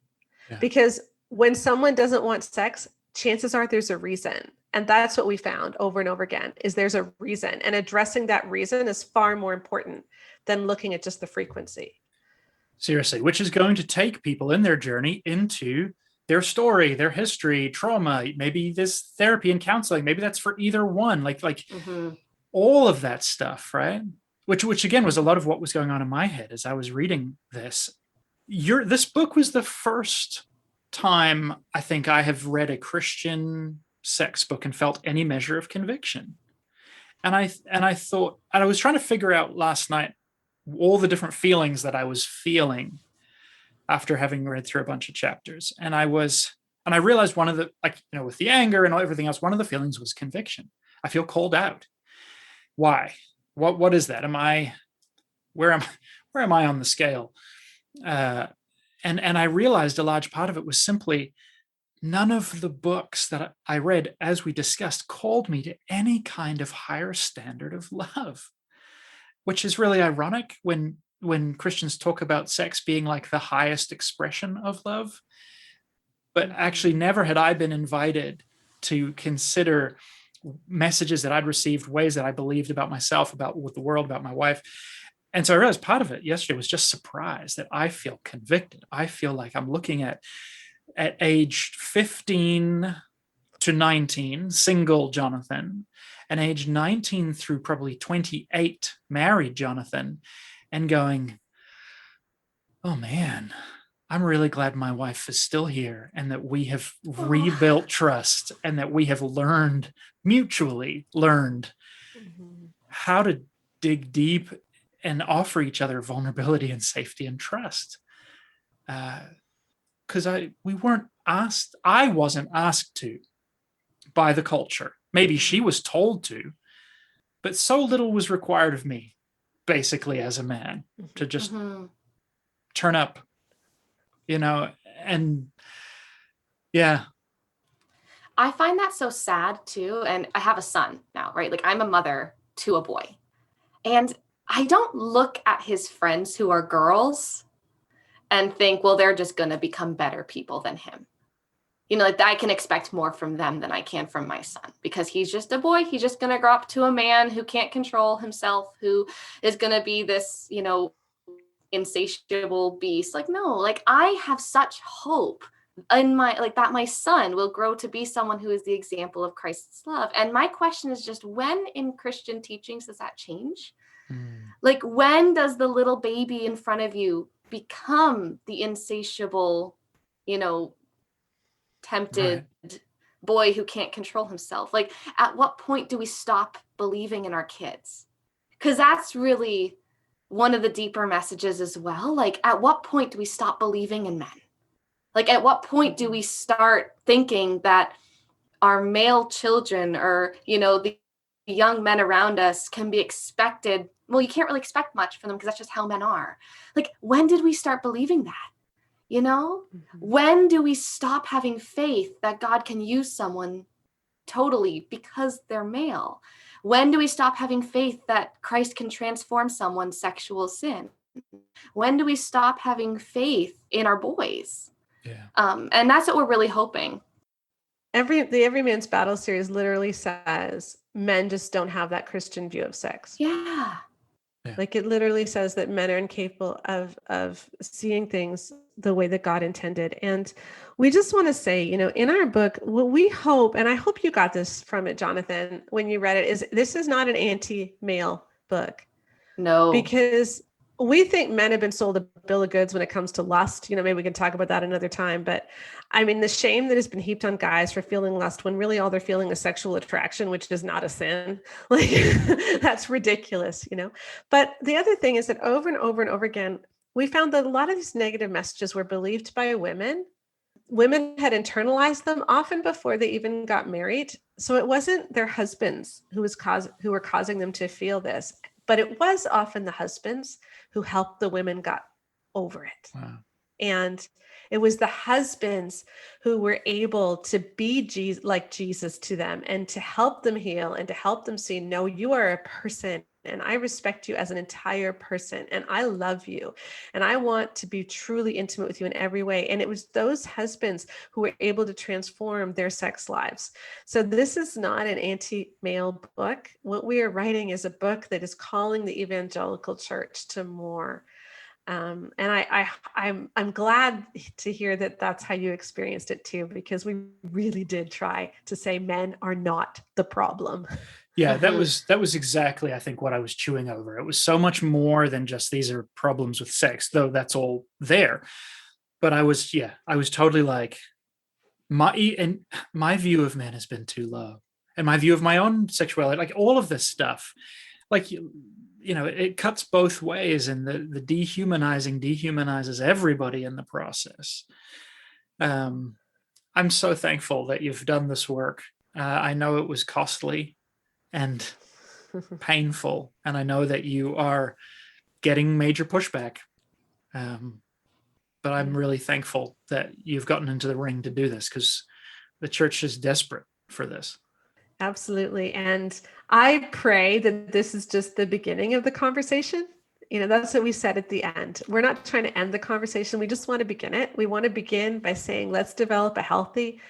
Speaker 3: Yeah. Because when someone doesn't want sex, chances are there's a reason. And that's what we found over and over again, is there's a reason. And addressing that reason is far more important than looking at just the frequency.
Speaker 1: Seriously, which is going to take people in their journey into their story, their history, trauma, maybe this therapy and counseling, maybe that's for either one, like all of that stuff, right? Which again was a lot of what was going on in my head as I was reading this. This book was the first time I think I have read a Christian sex book and felt any measure of conviction. And I thought, and I was trying to figure out last night all the different feelings that I was feeling after having read through a bunch of chapters. And I realized one of the, with the anger and everything else, one of the feelings was conviction. I feel called out. Why? What is that? Where am I on the scale? And I realized a large part of it was simply none of the books that I read, as we discussed, called me to any kind of higher standard of love, which is really ironic when Christians talk about sex being like the highest expression of love. But actually, never had I been invited to consider messages that I'd received, ways that I believed about myself, about the world, about my wife. And so I realized part of it yesterday was just surprise that I feel convicted. I feel like I'm looking at age 15 to 19, single Jonathan, and age 19 through probably 28, married Jonathan, and going, oh man, I'm really glad my wife is still here and that we have rebuilt trust and that we have mutually learned how to dig deep and offer each other vulnerability and safety and trust. Because I wasn't asked to by the culture. Maybe she was told to, but so little was required of me, basically, as a man, to just turn up, and yeah.
Speaker 2: I find that so sad too. And I have a son now, right? Like, I'm a mother to a boy, and I don't look at his friends who are girls and think, well, they're just going to become better people than him. Like, I can expect more from them than I can from my son, because he's just a boy. He's just going to grow up to a man who can't control himself, who is going to be this, insatiable beast. Like, no, like, I have such hope in that my son will grow to be someone who is the example of Christ's love. And my question is just, when in Christian teachings does that change? Like, when does the little baby in front of you become the insatiable, tempted boy who can't control himself? Like, at what point do we stop believing in our kids? Because that's really one of the deeper messages as well. Like, at what point do we stop believing in men? Like, at what point do we start thinking that our male children or, the young men around us can be expected? Well, you can't really expect much from them because that's just how men are. Like, when did we start believing that? When do we stop having faith that God can use someone totally because they're male? When do we stop having faith that Christ can transform someone's sexual sin? When do we stop having faith in our boys?
Speaker 1: Yeah.
Speaker 2: And that's what we're really hoping.
Speaker 3: The Every Man's Battle series literally says men just don't have that Christian view of sex.
Speaker 2: Yeah.
Speaker 3: Like, it literally says that men are incapable of seeing things the way that God intended. And we just want to say, in our book, what we hope, and I hope you got this from it, Jonathan, when you read it, is this is not an anti-male book.
Speaker 2: No.
Speaker 3: Because we think men have been sold a bill of goods when it comes to lust. Maybe we can talk about that another time. But I mean, the shame that has been heaped on guys for feeling lust when really all they're feeling is sexual attraction, which is not a sin. Like, that's ridiculous, But the other thing is that over and over and over again, we found that a lot of these negative messages were believed by women. Women had internalized them often before they even got married. So it wasn't their husbands who were causing them to feel this, but it was often the husbands who helped the women got over it.
Speaker 1: Wow.
Speaker 3: And it was the husbands who were able to be like Jesus to them and to help them heal and to help them see, no, you are a person and I respect you as an entire person and I love you and I want to be truly intimate with you in every way. And it was those husbands who were able to transform their sex lives. So this is not an anti-male book. What we are writing is a book that is calling the evangelical church to more. And I'm glad to hear that that's how you experienced it too, because we really did try to say men are not the problem.
Speaker 1: Yeah, that was exactly, I think, what I was chewing over. It was so much more than just these are problems with sex, though that's all there. But I was totally like, my view of men has been too low, and my view of my own sexuality, like all of this stuff, like it cuts both ways, and the dehumanizing dehumanizes everybody in the process. I'm so thankful that you've done this work. I know it was costly and painful, and I know that you are getting major pushback. But I'm really thankful that you've gotten into the ring to do this, because the church is desperate for this.
Speaker 3: Absolutely. And I pray that this is just the beginning of the conversation. That's what we said at the end. We're not trying to end the conversation. We just want to begin it. We want to begin by saying, let's develop a healthy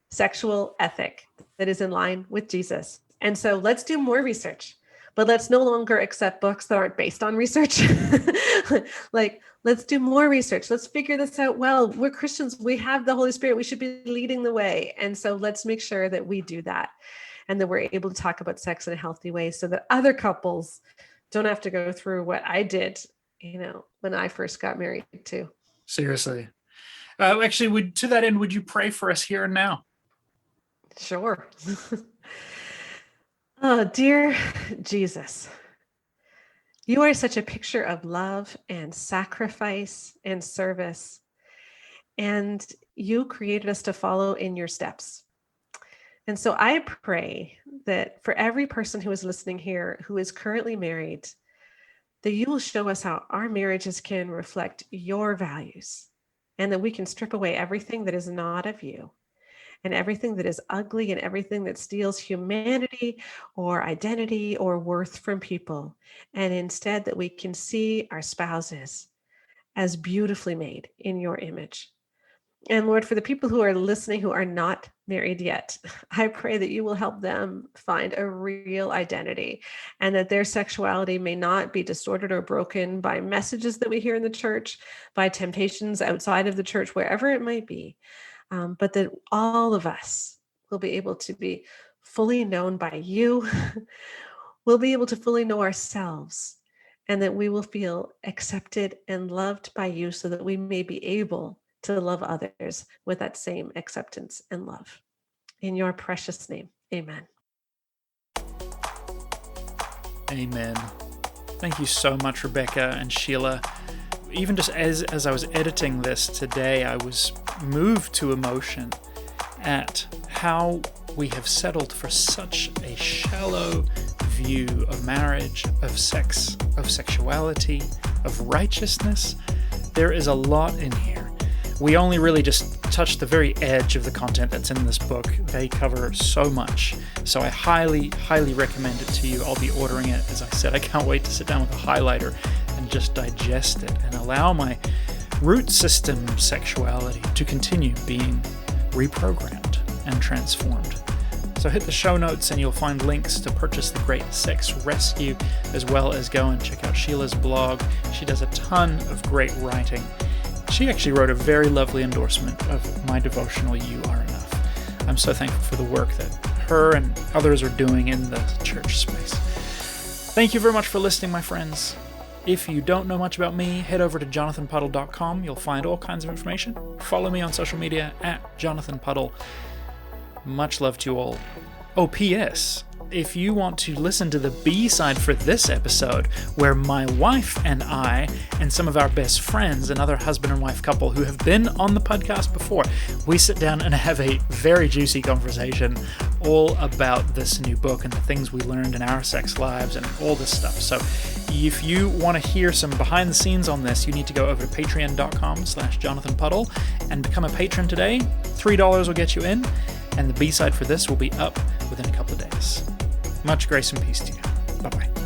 Speaker 3: sexual ethic that is in line with Jesus. And so let's do more research, but let's no longer accept books that aren't based on research. Like, let's do more research. Let's figure this out. Well, we're Christians. We have the Holy Spirit. We should be leading the way. And so let's make sure that we do that and that we're able to talk about sex in a healthy way so that other couples don't have to go through what I did, when I first got married too.
Speaker 1: Seriously. Actually, to that end, would you pray for us here and now?
Speaker 3: Sure. Oh, dear Jesus, you are such a picture of love and sacrifice and service, and you created us to follow in your steps. And so I pray that for every person who is listening here who is currently married, that you will show us how our marriages can reflect your values, and that we can strip away everything that is not of you, and everything that is ugly and everything that steals humanity or identity or worth from people. And instead that we can see our spouses as beautifully made in your image. And Lord, for the people who are listening who are not married yet, I pray that you will help them find a real identity, and that their sexuality may not be distorted or broken by messages that we hear in the church, by temptations outside of the church, wherever it might be. But that all of us will be able to be fully known by you, we'll be able to fully know ourselves, and that we will feel accepted and loved by you so that we may be able to love others with that same acceptance and love. In your precious name, amen.
Speaker 1: Amen. Thank you so much, Rebecca and Sheila. Even just as I was editing this today, I was moved to emotion at how we have settled for such a shallow view of marriage, of sex, of sexuality, of righteousness. There is a lot in here. We only really just touched the very edge of the content that's in this book. They cover so much. So I highly, highly recommend it to you. I'll be ordering it. As I said, I can't wait to sit down with a highlighter and just digest it and allow my root system sexuality to continue being reprogrammed and transformed. So hit the show notes and you'll find links to purchase The Great Sex Rescue, as well as go and check out Sheila's blog. She does a ton of great writing. She actually wrote a very lovely endorsement of my devotional, You Are Enough. I'm so thankful for the work that her and others are doing in the church space. Thank you very much for listening, my friends. If you don't know much about me, head over to jonathanpuddle.com. You'll find all kinds of information. Follow me on social media at jonathanpuddle. Much love to you all. Oh, P.S. If you want to listen to the B-side for this episode, where my wife and I and some of our best friends, another husband and wife couple who have been on the podcast before, we sit down and have a very juicy conversation all about this new book and the things we learned in our sex lives and all this stuff. So if you want to hear some behind the scenes on this, you need to go over to patreon.com/jonathanpuddle and become a patron today. $3 will get you in, and the B-side for this will be up within a couple of days. Much grace and peace to you. Bye-bye.